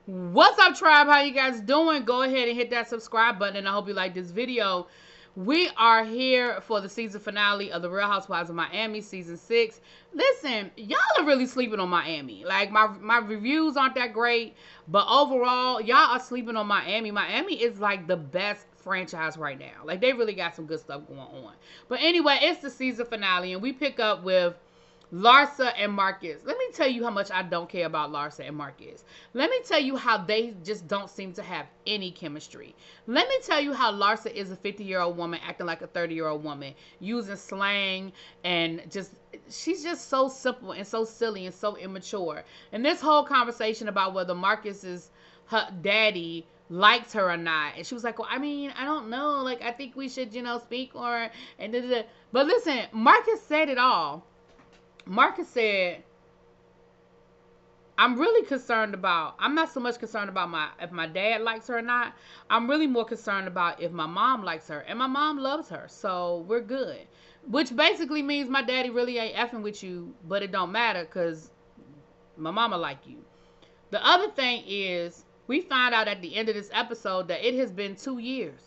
What's up, tribe? How you guys doing? Go ahead and hit that subscribe button, and I hope you like this video. We are here for the season finale of the Real Housewives of Miami season 6. Listen, y'all are really sleeping on Miami. Like, my reviews aren't that great, but overall, y'all are sleeping on Miami. Miami is like the best franchise right now. Like, they really got some good stuff going on. But anyway, it's the season finale, and we pick up with Larsa and Marcus. Let me tell you how much I don't care about Larsa and Marcus. Let me tell you how they just don't seem to have any chemistry. Let me tell you how Larsa is a 50-year-old woman acting like a 30-year-old woman, using slang and she's just so simple and so silly and so immature. And this whole conversation about whether Marcus's her daddy likes her or not, and she was like, well, I mean, I don't know, like, I think we should, speak, or and but listen, Marcus said it all. Marcus said, I'm not so much concerned about if my dad likes her or not. I'm really more concerned about if my mom likes her. And my mom loves her. So we're good. Which basically means my daddy really ain't effing with you, but it don't matter because my mama like you. The other thing is, we find out at the end of this episode that it has been 2 years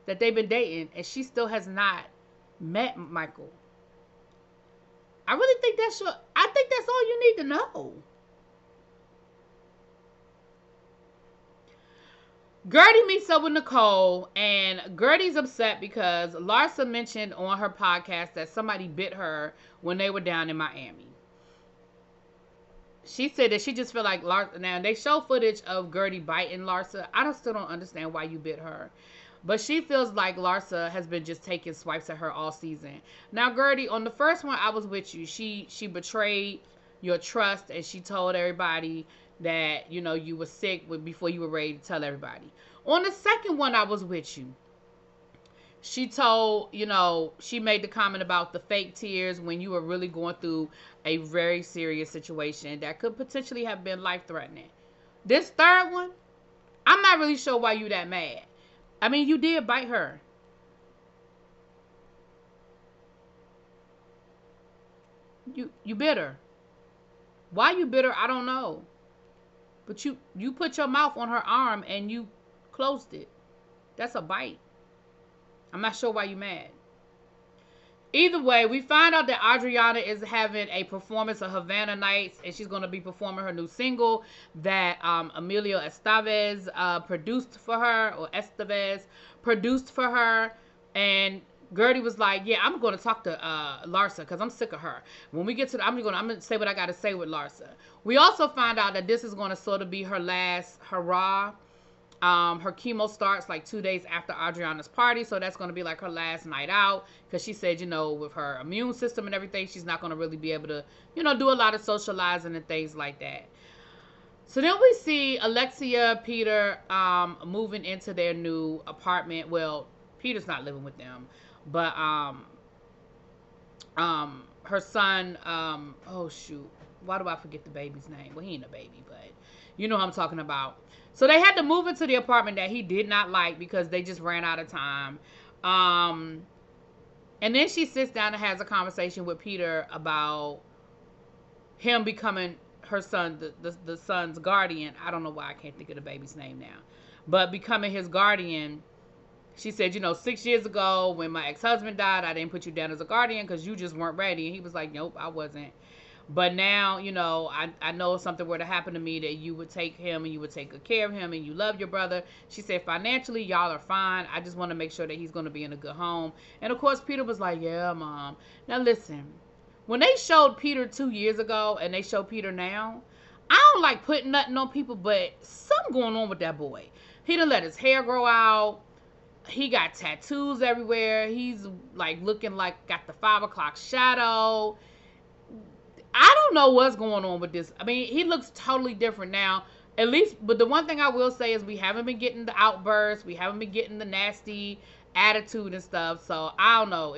that they've been dating, and she still has not met Michael. I really think I think that's all you need to know. Gertie meets up with Nicole, and Gertie's upset because Larsa mentioned on her podcast that somebody bit her when they were down in Miami. She said that she just feel like Larsa. Now, they show footage of Gertie biting Larsa. I still don't understand why you bit her. But she feels like Larsa has been just taking swipes at her all season. Now, Gertie, on the first one, I was with you. She betrayed your trust, and she told everybody that, you were sick before you were ready to tell everybody. On the second one, I was with you. She told, she made the comment about the fake tears when you were really going through a very serious situation that could potentially have been life-threatening. This third one, I'm not really sure why you that mad. I mean, you did bite her. You bit her. Why you bit her, I don't know. But you put your mouth on her arm and you closed it. That's a bite. I'm not sure why you mad. Either way, we find out that Adriana is having a performance of Havana Nights, and she's going to be performing her new single that Emilio Estevez produced for her, or Estevez produced for her. And Gertie was like, yeah, I'm going to talk to Larsa because I'm sick of her. When we get to I'm going to say what I got to say with Larsa. We also find out that this is going to sort of be her last hurrah. Her chemo starts like 2 days after Adriana's party, so that's going to be like her last night out, because she said, with her immune system and everything, she's not going to really be able to, do a lot of socializing and things like that. So then we see Alexia, Peter, moving into their new apartment. Well, Peter's not living with them, but her son, oh shoot, why do I forget the baby's name? Well, he ain't a baby, but you know what I'm talking about. So they had to move into the apartment that he did not like because they just ran out of time. And then she sits down and has a conversation with Peter about him becoming her son, the son's guardian. I don't know why I can't think of the baby's name now. But becoming his guardian. She said, 6 years ago when my ex-husband died, I didn't put you down as a guardian because you just weren't ready. And he was like, nope, I wasn't. But now, I know if something were to happen to me that you would take him and you would take good care of him and you love your brother. She said, financially, y'all are fine. I just want to make sure that he's going to be in a good home. And, of course, Peter was like, yeah, Mom. Now, listen, when they showed Peter 2 years ago and they show Peter now, I don't like putting nothing on people, but something going on with that boy. He done let his hair grow out. He got tattoos everywhere. He's, like, looking like got the 5 o'clock shadow. I don't know what's going on with this. I mean, he looks totally different now. At least, but the one thing I will say is we haven't been getting the outbursts. We haven't been getting the nasty attitude and stuff. So, I don't know.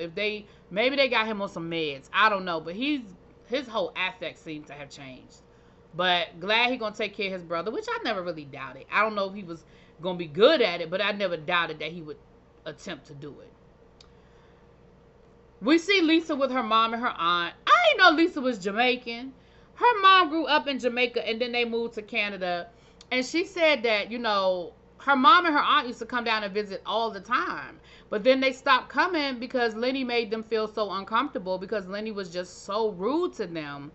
Maybe they got him on some meds. I don't know. But his whole affect seems to have changed. But glad he's going to take care of his brother, which I never really doubted. I don't know if he was going to be good at it, but I never doubted that he would attempt to do it. We see Lisa with her mom and her aunt. I didn't know Lisa was Jamaican. Her mom grew up in Jamaica, and then they moved to Canada And she said that, her mom and her aunt used to come down and visit all the time. But then they stopped coming because Lenny made them feel so uncomfortable because Lenny was just so rude to them.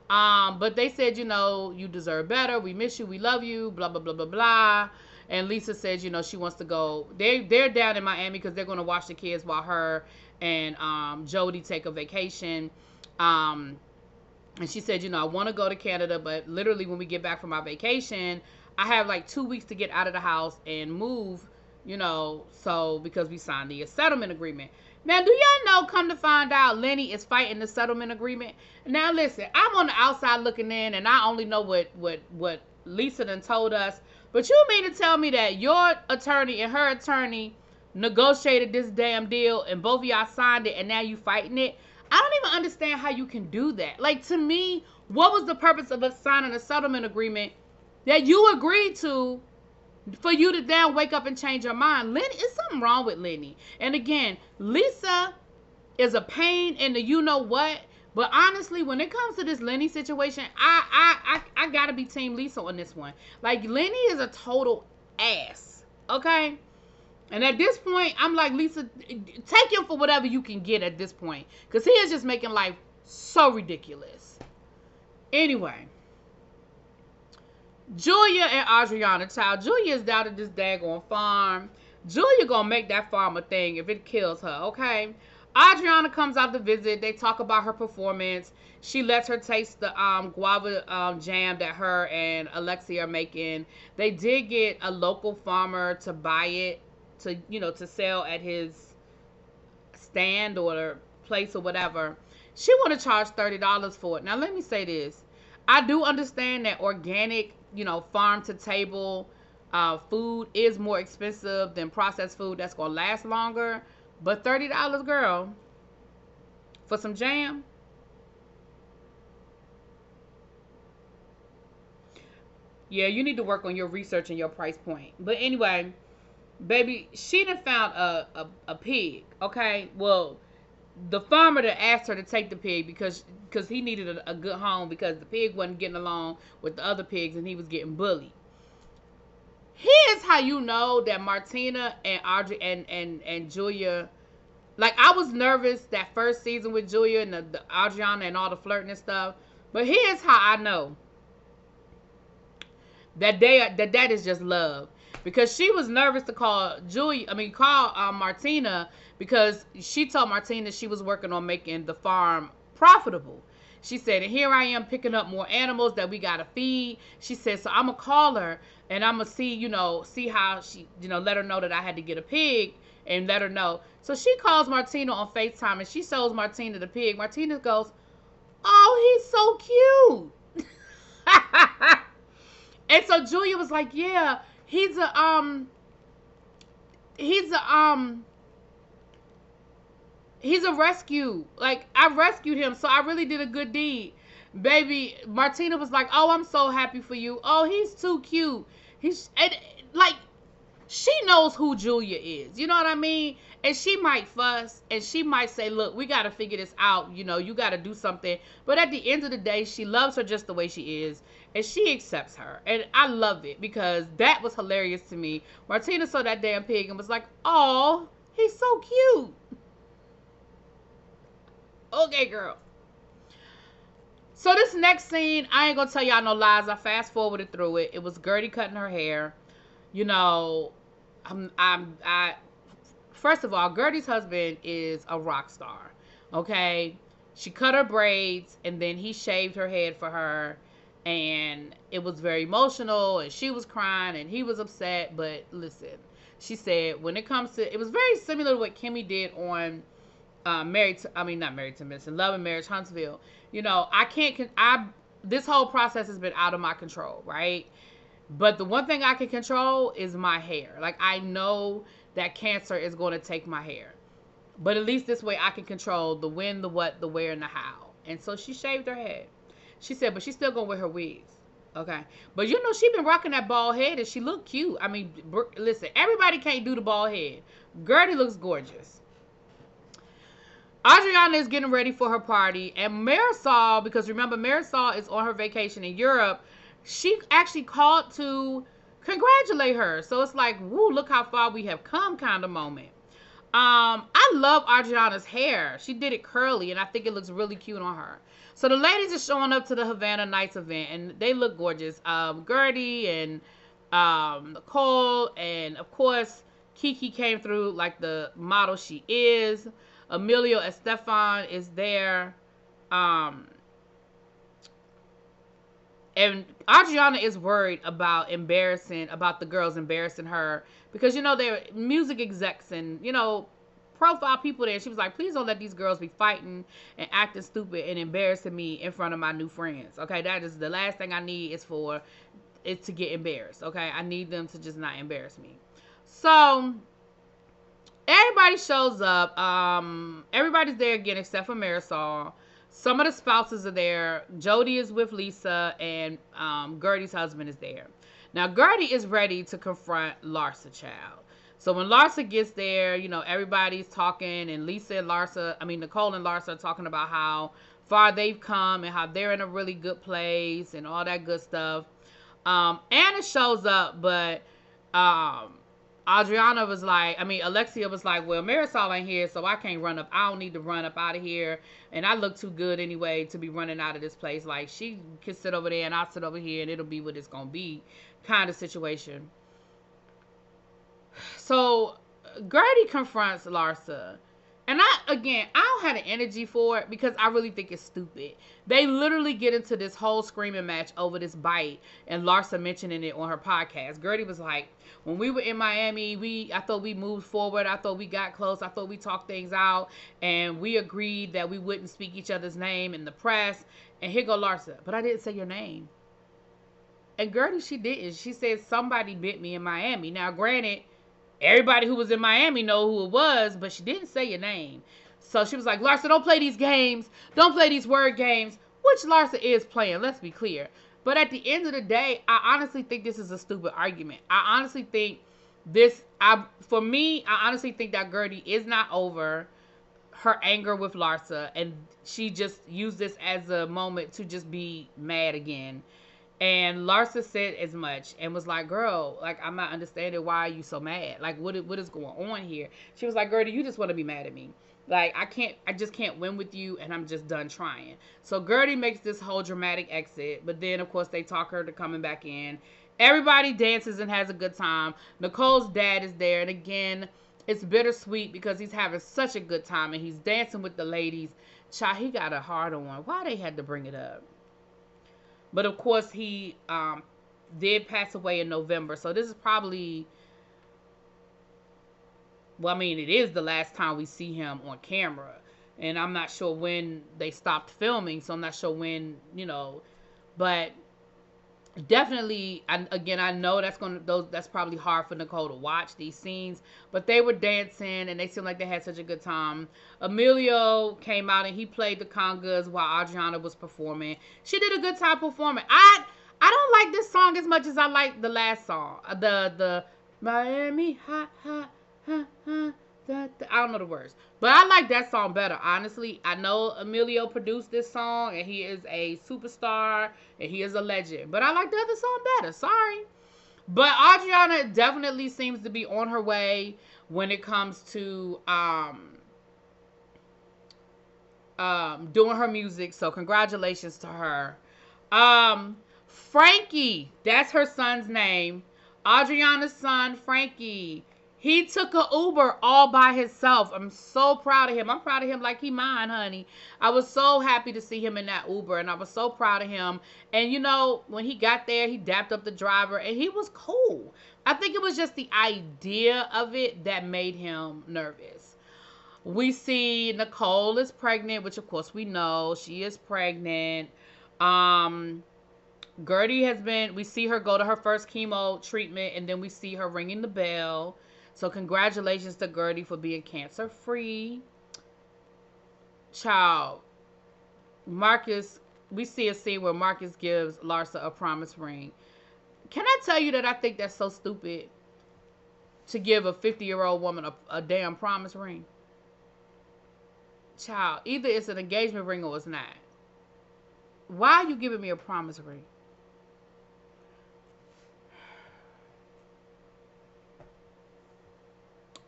But they said, you deserve better. We miss you. We love you. Blah, blah, blah, blah, blah. And Lisa says, she wants to go. They're down in Miami because they're going to watch the kids while her and Jody take a vacation. And she said, I want to go to Canada, but literally when we get back from our vacation, I have like 2 weeks to get out of the house and move, so because we signed the settlement agreement. Now, do y'all know, come to find out, Lenny is fighting the settlement agreement? Now, listen, I'm on the outside looking in, and I only know what Lisa done told us. But you mean to tell me that your attorney and her attorney negotiated this damn deal, and both of y'all signed it, and now you fighting it? I don't even understand how you can do that. Like, to me, what was the purpose of us signing a settlement agreement that you agreed to for you to then wake up and change your mind? Lenny, is something wrong with Lenny. And again, Lisa is a pain in the you-know-what. But honestly, when it comes to this Lenny situation, I gotta be Team Lisa on this one. Like, Lenny is a total ass, okay? And at this point, I'm like, Lisa, take him for whatever you can get at this point. Because he is just making life so ridiculous. Anyway. Julia and Adriana, child. Julia is down at this daggone farm. Julia gonna make that farm a thing if it kills her, okay? Adriana comes out to visit. They talk about her performance. She lets her taste the guava jam that her and Alexia are making. They did get a local farmer to buy it to sell at his stand or place or whatever. She want to charge $30 for it. Now, let me say this. I do understand that organic, farm to table food is more expensive than processed food that's going to last longer. But $30, girl, for some jam? Yeah, you need to work on your research and your price point. But anyway, baby, she done found a pig, okay? Well, the farmer that asked her to take the pig because he needed a good home because the pig wasn't getting along with the other pigs and he was getting bullied. Here's how you know that Martina and Audrey and Julia, like, I was nervous that first season with Julia and the Adriana and all the flirting and stuff. But here's how I know that that is just love. Because she was nervous to call Martina because she told Martina she was working on making the farm profitable. She said, and here I am picking up more animals that we got to feed. She said, so I'm going to call her and I'm going to see how she, let her know that I had to get a pig and let her know. So she calls Martina on FaceTime and she shows Martina the pig. Martina goes, oh, he's so cute. And so Julia was like, yeah, he's a rescue. Like, I rescued him, so I really did a good deed. Baby, Martina was like, oh, I'm so happy for you. Oh, he's too cute. She knows who Julia is. You know what I mean? And she might fuss, and she might say, look, we got to figure this out. You got to do something. But at the end of the day, she loves her just the way she is, and she accepts her. And I love it because that was hilarious to me. Martina saw that damn pig and was like, oh, he's so cute. Okay, girl. So this next scene, I ain't gonna tell y'all no lies. I fast forwarded through it. It was Gertie cutting her hair. First of all, Gertie's husband is a rock star. Okay, she cut her braids and then he shaved her head for her, and it was very emotional. And she was crying and he was upset. But listen, she said when it comes to, it was very similar to what Kimmy did on. Not Married to Medicine, Love and Marriage, Huntsville. This whole process has been out of my control, right? But the one thing I can control is my hair. Like, I know that cancer is going to take my hair. But at least this way I can control the when, the what, the where, and the how. And so she shaved her head. She said, but she's still going to wear her wigs. Okay. But she been rocking that bald head and she looked cute. I mean, listen, everybody can't do the bald head. Gertie looks gorgeous. Adriana is getting ready for her party, and Marisol, because remember, Marisol is on her vacation in Europe. she actually called to congratulate her. So it's like, woo, look how far we have come kind of moment. I love Adriana's hair. She did it curly, and I think it looks really cute on her. So the ladies are showing up to the Havana Nights event, and they look gorgeous. Gertie and Nicole, and of course, Kiki came through like the model she is. Emilio Estefan is there. Um, and Adriana is worried about the girls embarrassing her because, they're music execs and, profile people there. She was like, please don't let these girls be fighting and acting stupid and embarrassing me in front of my new friends. Okay, that is the last thing I need is to get embarrassed. Okay, I need them to just not embarrass me. So everybody shows up. Everybody's there again except for Marisol. Some of the spouses are there. Jody is with Lisa, and Gertie's husband is there. Now, Gertie is ready to confront Larsa, child. So when Larsa gets there, everybody's talking, and Nicole and Larsa are talking about how far they've come and how they're in a really good place and all that good stuff. Anna shows up, but Alexia was like, well, Marisol ain't here, so I can't run up. I don't need to run up out of here. And I look too good anyway to be running out of this place. Like, she can sit over there and I'll sit over here and it'll be what it's going to be kind of situation. So, Gertie confronts Larsa. And I don't have the energy for it because I really think it's stupid. They literally get into this whole screaming match over this bite, and Larsa mentioning it on her podcast. Gertie was like, when we were in Miami, I thought we moved forward. I thought we got close. I thought we talked things out, and we agreed that we wouldn't speak each other's name in the press. And here go Larsa, but I didn't say your name. And Gertie, she didn't. She said somebody bit me in Miami. Now, granted, everybody who was in Miami know who it was, but she didn't say your name. So she was like, Larsa, don't play these games. Don't play these word games, which Larsa is playing, let's be clear. But at the end of the day, I honestly think this is a stupid argument. I honestly think I honestly think that Gertie is not over her anger with Larsa, and she just used this as a moment to just be mad again. And Larsa said as much and was like, girl, like, I'm not understanding why are you so mad? Like, what is going on here? She was like, Gertie, you just want to be mad at me. Like, I just can't win with you, and I'm just done trying. So Gertie makes this whole dramatic exit, but then, of course, they talk her to coming back in. Everybody dances and has a good time. Nicole's dad is there, and again, it's bittersweet because he's having such a good time, and he's dancing with the ladies. Child, he got a hard on. Why they had to bring it up? But, of course, he did pass away in November. So this is probably, it is the last time we see him on camera. And I'm not sure when they stopped filming. So I'm not sure when, But definitely, I know that's probably hard for Nicole to watch these scenes, but they were dancing and they seemed like they had such a good time. Emilio came out and he played the congas while Adriana was performing. She did a good time performing. I don't like this song as much as I like the last song, the Miami hot hot hot hot. I don't know the words, but I like that song better, honestly. I know Emilio produced this song, and he is a superstar, and he is a legend, but I like the other song better. Sorry. But Adriana definitely seems to be on her way when it comes to doing her music, so congratulations to her. Frankie, that's her son's name. Adriana's son, Frankie. He took an Uber all by himself. I'm so proud of him. I'm proud of him like he mine, honey. I was so happy to see him in that Uber, and I was so proud of him. And, when he got there, he dapped up the driver, and he was cool. I think it was just the idea of it that made him nervous. We see Nicole is pregnant, which, of course, we know. She is pregnant. Gertie we see her go to her first chemo treatment, and then we see her ringing the bell. So congratulations to Gertie for being cancer-free. Child, Marcus, we see a scene where Marcus gives Larsa a promise ring. Can I tell you that I think that's so stupid to give a 50-year-old woman a damn promise ring? Child, either it's an engagement ring or it's not. Why are you giving me a promise ring?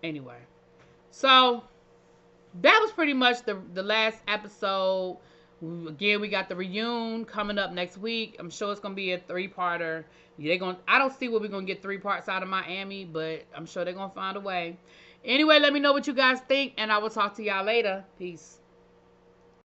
Anyway, so that was pretty much the last episode. Again, we got the reunion coming up next week. I'm sure it's gonna be a 3-parter. I don't see where we're gonna get 3 parts out of Miami, but I'm sure they're gonna find a way. Anyway, let me know what you guys think, and I will talk to y'all later. Peace.